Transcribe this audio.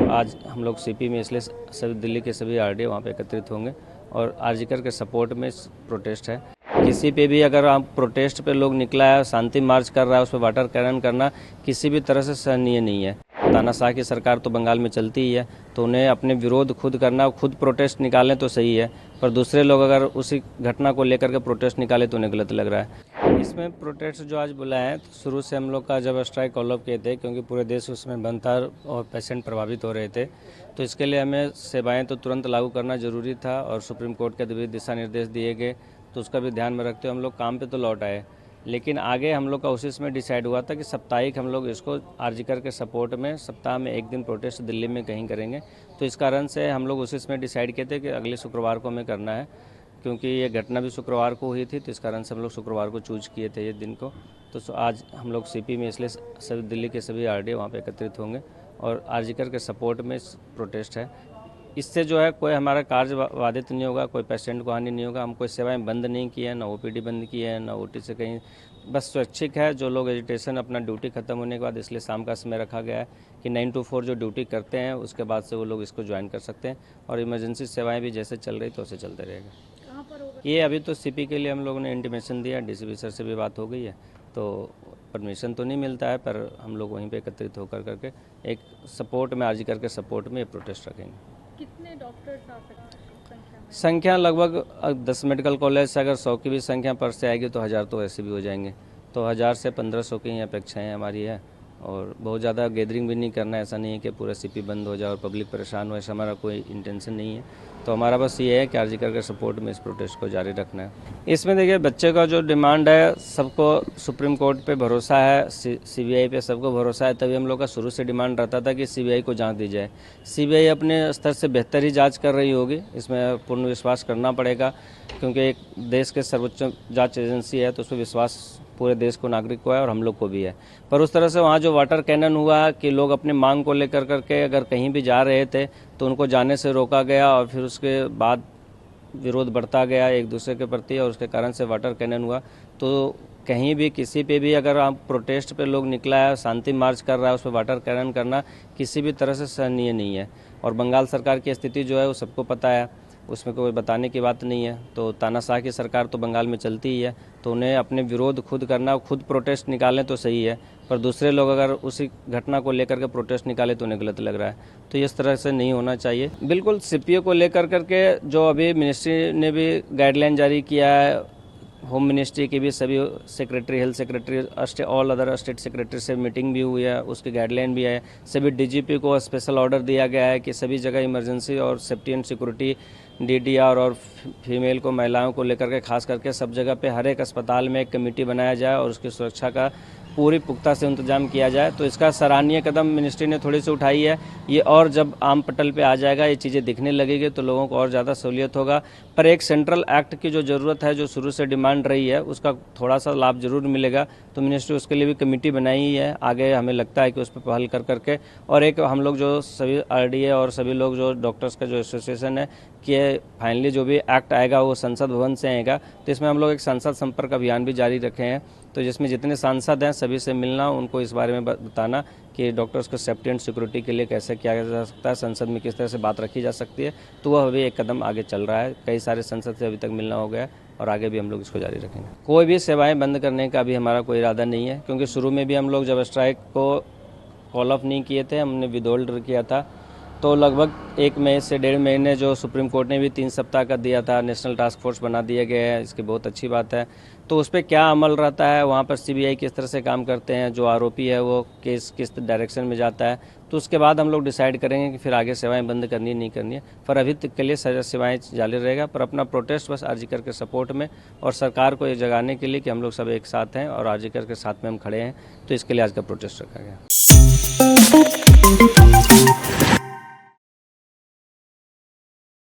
आज हम लोग सीपी में इसलिए सभी दिल्ली के सभी आरडीए वहाँ पे एकत्रित होंगे और आरजीकर के सपोर्ट में प्रोटेस्ट है। किसी पे भी अगर आप प्रोटेस्ट पे लोग निकला है, शांति मार्च कर रहा है, उस पर वाटर कैनन करना किसी भी तरह से सहनीय नहीं है। तानाशाह की सरकार तो बंगाल में चलती ही है, तो उन्हें अपने विरोध खुद करना, खुद प्रोटेस्ट निकालें तो सही है, पर दूसरे लोग अगर उसी घटना को लेकर के प्रोटेस्ट निकाले तो उन्हें गलत लग रहा है। इसमें प्रोटेस्ट जो आज बुलाए हैं, तो शुरू से हम लोग का जब स्ट्राइक कॉल ऑफ किए थे, क्योंकि पूरे देश उसमें बंद था और पेशेंट प्रभावित हो रहे थे, तो इसके लिए हमें सेवाएं तो तुरंत लागू करना जरूरी था और सुप्रीम कोर्ट के भी दिशा निर्देश दिए गए, तो उसका भी ध्यान में रखते हुए हम लोग काम पे तो लौट आए। लेकिन आगे हम लोग का उसी में डिसाइड हुआ था कि साप्ताहिक हम लोग इसको आरजीकर के सपोर्ट में सप्ताह में एक दिन प्रोटेस्ट दिल्ली में कहीं करेंगे। तो इस कारण से हम लोग उसी में डिसाइड किए थे कि अगले शुक्रवार को हमें करना है, क्योंकि ये घटना भी शुक्रवार को हुई थी, तो इस कारण से हम लोग शुक्रवार को चूज किए थे ये दिन को। तो आज हम लोग सीपी में इसलिए सभी दिल्ली के सभी आरडीए वहाँ पे एकत्रित होंगे और आरजीकर के सपोर्ट में प्रोटेस्ट है। इससे जो है कोई हमारा कार्य बाधित नहीं होगा, कोई पेशेंट को हानि नहीं होगा। हम कोई सेवाएं बंद नहीं की है, ना ओपीडी बंद की है, ना ओटी से कहीं, बस स्वैच्छिक है। जो लोग एजिटेशन अपना ड्यूटी खत्म होने के बाद, इसलिए शाम का समय रखा गया है कि 9 to 4 जो ड्यूटी करते हैं उसके बाद से वो लोग इसको ज्वाइन कर सकते हैं और इमरजेंसी सेवाएं भी जैसे चल रही तो वैसे चलते रहेगा। कहाँ पर होगा? ये अभी तो सीपी के लिए हम लोगों ने इंटीमेशन दिया, डीसीपी सर से भी बात हो गई है, तो परमिशन तो नहीं मिलता है, पर हम लोग वहीं पे एकत्रित होकर करके एक सपोर्ट में आरजीकर के सपोर्ट में ये प्रोटेस्ट रखेंगे। कितने डॉक्टर्स आ सकते हैं संख्या लगभग 10 मेडिकल कॉलेज से अगर 100 की भी संख्या पर से आएगी तो 1000 तो ऐसे भी हो जाएंगे। तो 1000 से 1500 की ही अपेक्षाएँ हमारी है और बहुत ज़्यादा गैदरिंग भी नहीं करना है। ऐसा नहीं है कि पूरा सीपी बंद हो जाए और पब्लिक परेशान हो, ऐसा हमारा कोई इंटेंशन नहीं है। तो हमारा बस ये है कि आरजीकर के सपोर्ट में इस प्रोटेस्ट को जारी रखना है। इसमें देखिए बच्चे का जो डिमांड है, सबको सुप्रीम कोर्ट पे भरोसा है, सीबीआई पे सबको भरोसा है, तभी हम लोग का शुरू से डिमांड रहता था कि सीबीआई को जांच दी जाए। सीबीआई अपने स्तर से बेहतर ही जांच कर रही होगी, इसमें पूर्ण विश्वास करना पड़ेगा, क्योंकि एक देश के सर्वोच्च जांच एजेंसी है, तो उस पर विश्वास पूरे देश को, नागरिक को है और हम लोग को भी है। पर उस तरह से वहाँ जो वाटर कैनन हुआ कि लोग अपने मांग को लेकर करके अगर कहीं भी जा रहे थे तो उनको जाने से रोका गया और फिर उसके बाद विरोध बढ़ता गया एक दूसरे के प्रति और उसके कारण से वाटर कैनन हुआ। तो कहीं भी किसी पे भी अगर आप प्रोटेस्ट पे लोग निकला है, शांति मार्च कर रहा है, उस पर वाटर कैनन करना किसी भी तरह से सहनीय नहीं है। और बंगाल सरकार की स्थिति जो है वो सबको पता है, उसमें कोई बताने की बात नहीं है। तो तानाशाह की सरकार तो बंगाल में चलती ही है, तो उन्हें अपने विरोध खुद करना, खुद प्रोटेस्ट निकालें तो सही है, पर दूसरे लोग अगर उसी घटना को लेकर के प्रोटेस्ट निकाले तो उन्हें गलत लग रहा है। तो इस तरह से नहीं होना चाहिए। बिल्कुल सीपीओ को लेकर करके जो अभी मिनिस्ट्री ने भी गाइडलाइन जारी किया है, होम मिनिस्ट्री की भी सभी secretary, health secretary, all other state secretary से मीटिंग भी हुई है, उसकी गाइडलाइन भी है। सभी डीजीपी को स्पेशल ऑर्डर दिया गया है कि सभी जगह इमरजेंसी और सेफ्टी एंड सिक्योरिटी, डीडीआर और फीमेल को, महिलाओं को लेकर के खास करके सब जगह पे हर एक अस्पताल में एक कमेटी बनाया जाए और उसकी सुरक्षा का पूरी पुख्ता से इंतजाम किया जाए। तो इसका सराहनीय कदम मिनिस्ट्री ने थोड़ी सी उठाई है। ये और जब आम पटल पे आ जाएगा, ये चीज़ें दिखने लगेगी तो लोगों को और ज़्यादा सहूलियत होगा। पर एक सेंट्रल एक्ट की जो ज़रूरत है, जो शुरू से डिमांड रही है, उसका थोड़ा सा लाभ जरूर मिलेगा। तो मिनिस्ट्री उसके लिए भी कमेटी बनाई ही है, आगे हमें लगता है कि उस पर पहल कर करके और एक हम लोग जो सभी आरडीए और सभी लोग जो डॉक्टर्स का जो एसोसिएशन है कि फाइनली जो भी एक्ट आएगा वो संसद भवन से आएगा। तो इसमें हम लोग एक सांसद संपर्क अभियान भी जारी रखे हैं, तो जिसमें जितने सांसद हैं सभी से मिलना, उनको इस बारे में बताना कि डॉक्टर्स को सेफ्टी एंड सिक्योरिटी के लिए कैसे किया जा सकता है, संसद में किस तरह से बात रखी जा सकती है। तो वह अभी एक कदम आगे चल रहा है। कई सारे संसद से अभी तक मिलना हो गया और आगे भी हम लोग इसको जारी रखेंगे। कोई भी सेवाएं बंद करने का भी हमारा कोई इरादा नहीं है, क्योंकि शुरू में भी हम लोग जब स्ट्राइक को कॉल ऑफ नहीं किए थे, हमने विदहोल्ड किया था, तो लगभग 1 महीने से 1.5 महीने जो सुप्रीम कोर्ट ने भी 3 सप्ताह का दिया था, नेशनल टास्क फोर्स बना दिया गया है, इसकी बहुत अच्छी बात है। तो उस पर क्या अमल रहता है, वहाँ पर सीबीआई किस तरह से काम करते हैं, जो आरोपी है वो केस किस डायरेक्शन में जाता है, तो उसके बाद हम लोग डिसाइड करेंगे कि फिर आगे सेवाएं बंद करनी नहीं करनी है। पर अभी तक के लिए सेवाएं जारी रहेगा, पर अपना प्रोटेस्ट बस आरजीकर के सपोर्ट में और सरकार को ये जगाने के लिए कि हम लोग सब एक साथ हैं और आरजीकर के साथ में हम खड़े हैं। तो इसके लिए आज का प्रोटेस्ट रखा गया।